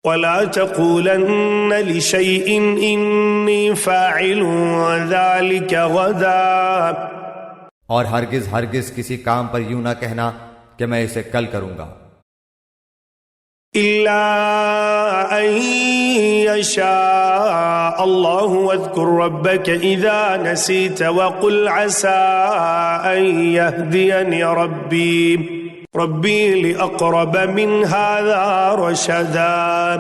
ولا تقولن لشيء إني فاعل ذلك غدا، اور ہرگز ہرگز کسی کام پر یوں نہ کہنا کہ میں اسے کل کروں گا، إلا أن يشاء الله. واذكر ربك إذا نسيت وقل عسى أن يهديني ربي لأقرب من هذا رشدا.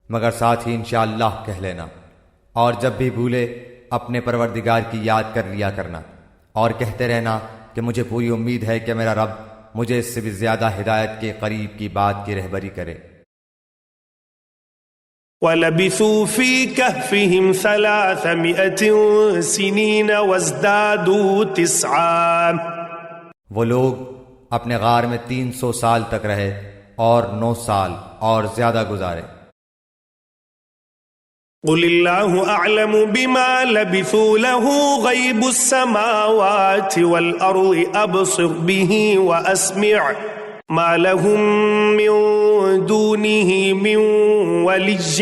مگر ساتھ ہی انشاءاللہ کہہ لینا، اور جب بھی بھولے اپنے پروردگار کی یاد کر لیا کرنا، اور کہتے رہنا کہ مجھے پوری امید ہے کہ میرا رب مجھے اس سے بھی زیادہ ہدایت کے قریب کی بات کی رہبری کرے۔ وَلَبِثُوا فِي كَهْفِهِمْ 300 سِنِينَ وَازْدَادُوا 9۔ وہ لوگ اپنے غار میں 300 سال تک رہے اور 9 سال اور زیادہ گزارے۔ قُلِ اللَّهُ أَعْلَمُ بِمَا لَبِثُوا لَهُ غَيْبُ السَّمَاوَاتِ وَالْأَرْضِ أَبْصِرْ بِهِ وَأَسْمِعْ مَا لَهُم مِّن دُونِهِ مِن وَلِيٍّ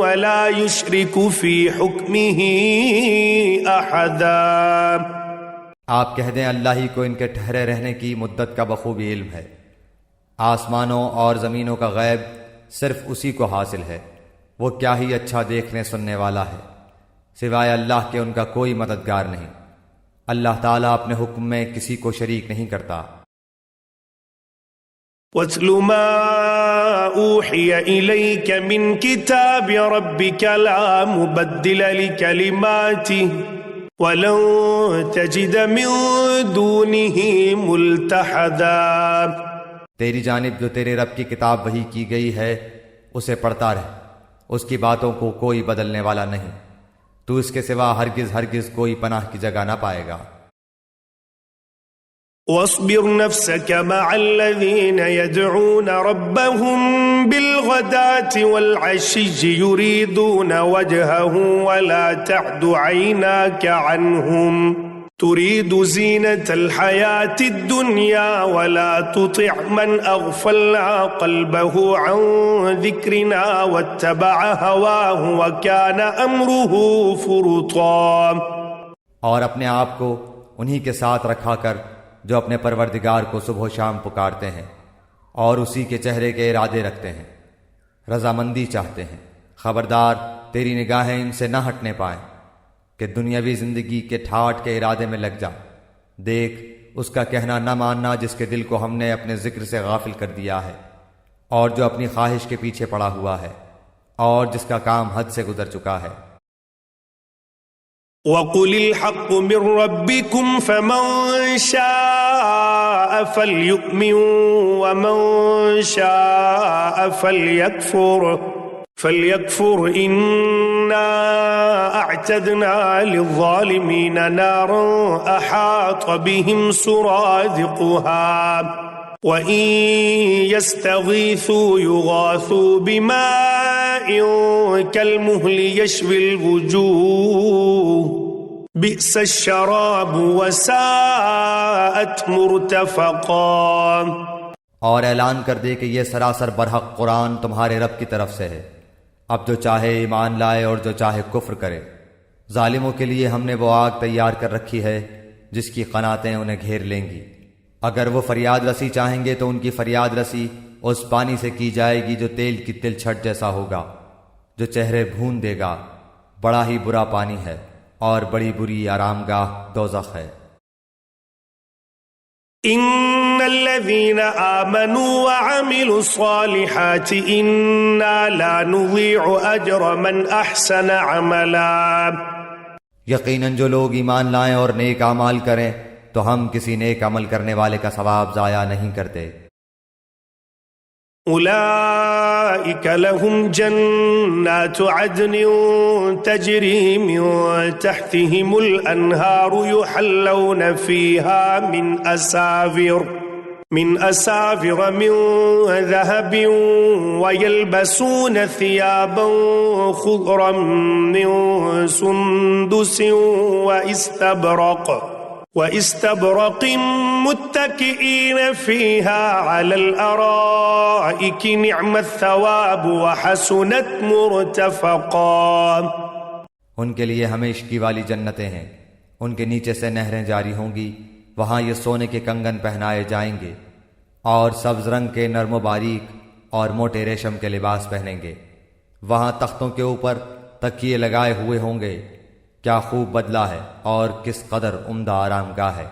وَلَا يُشْرِكُ فِي حُكْمِهِ أَحَدًا۔ آپ کہہ دیں اللہ ہی کو ان کے ٹھہرے رہنے کی مدت کا بخوبی علم ہے، آسمانوں اور زمینوں کا غیب صرف اسی کو حاصل ہے، وہ کیا ہی اچھا دیکھنے سننے والا ہے، سوائے اللہ کے ان کا کوئی مددگار نہیں، اللہ تعالیٰ اپنے حکم میں کسی کو شریک نہیں کرتا۔ وَاتْلُ مَا أُوحِيَ إِلَيْكَ مِنْ كِتَابِ رَبِّكَ لَا مُبَدِّلَ لِكَلِمَاتِهِ وَلَن تَجِدَ مِن دُونِهِ مُلْتَحَدًا۔ تیری جانب جو تیرے رب کی کتاب وحی کی گئی ہے اسے پڑھتا رہ، اس کی باتوں کو کوئی بدلنے والا نہیں، تو اس کے سوا ہرگز ہرگز کوئی پناہ کی جگہ نہ پائے گا۔ وَاصْبِرْ نَفْسَكَ مَعَ الَّذِينَ يَدْعُونَ رَبَّهُمْ بِالْغَدَاةِ وَالْعَشِيِّ يُرِيدُونَ وَجْهَهُ وَلَا تَعْدُ عَيْنَاكَ عَنْهُمْ تُرِيدُ زِينَةَ الْحَيَاةِ الدُّنْيَا وَلَا تُطِعْ مَنْ أَغْفَلْنَا قَلْبَهُ عَنْ ذِكْرِنَا وَاتَّبَعَ هَوَاهُ وَكَانَ أَمْرُهُ فُرُطًا۔ اور اپنے آپ کو انہی کے ساتھ رکھا کر جو اپنے پروردگار کو صبح و شام پکارتے ہیں اور اسی کے چہرے کے ارادے رکھتے ہیں، رضامندی چاہتے ہیں، خبردار تیری نگاہیں ان سے نہ ہٹنے پائیں کہ دنیاوی زندگی کے ٹھاٹھ کے ارادے میں لگ جا۔ دیکھ اس کا کہنا نہ ماننا جس کے دل کو ہم نے اپنے ذکر سے غافل کر دیا ہے، اور جو اپنی خواہش کے پیچھے پڑا ہوا ہے، اور جس کا کام حد سے گزر چکا ہے۔ وَقُلِ الْحَقُّ مِنْ رَبِّكُمْ فَمَنْ شَاءَ فَلْيُؤْمِنْ وَمَنْ شَاءَ فَلْيَكْفُرْ إِنَّا أَعْتَدْنَا لِلظَّالِمِينَ نَارًا أَحَاطَ بِهِمْ سُرَادِقُهَا وَإِن يَسْتَغِيثُوا يُغَاثُوا بِمَاءٍ كَالْمُهْلِ يَشْوِي الْوُجُوهَ بِئْسَ الشَّرَابُ وَسَاءَتْ مُرْتَفَقًا۔ اور اعلان کر دے کہ یہ سراسر برحق قرآن تمہارے رب کی طرف سے ہے، اب جو چاہے ایمان لائے اور جو چاہے کفر کرے۔ ظالموں کے لیے ہم نے وہ آگ تیار کر رکھی ہے جس کی قناتیں انہیں گھیر لیں گی، اگر وہ فریاد رسی چاہیں گے تو ان کی فریاد رسی اس پانی سے کی جائے گی جو تیل کی تل چھٹ جیسا ہوگا، جو چہرے بھون دے گا، بڑا ہی برا پانی ہے اور بڑی بری آرام گاہ دوزخ ہے۔ ان الذين آمنوا وعملوا الصالحات انا لا نضيع اجر من احسن عملا۔ یقیناً جو لوگ ایمان لائیں اور نیک اعمال کریں تو ہم کسی نیک عمل کرنے والے کا ثواب ضائع نہیں کرتے۔ اولئک لهم جنات عدن تجری من تحتهم الانہار یحلون فیہا من اساور من ذهب ويلبسون ثيابا خضرا من سندس واستبرق وَإِسْتَبْرَقٍ مُتَّكِئِينَ فِيهَا عَلَى الْأَرَائِكِ نِعْمَ الثَّوَابُ وَحَسُنَتْ مُرْتَفَقًا۔ ان کے لیے ہمیشگی والی جنتیں ہیں، ان کے نیچے سے نہریں جاری ہوں گی، وہاں یہ سونے کے کنگن پہنائے جائیں گے اور سبز رنگ کے نرم و باریک اور موٹے ریشم کے لباس پہنیں گے، وہاں تختوں کے اوپر تکیے لگائے ہوئے ہوں گے، کیا خوب بدلہ ہے اور کس قدر عمدہ آرام گاہ ہے۔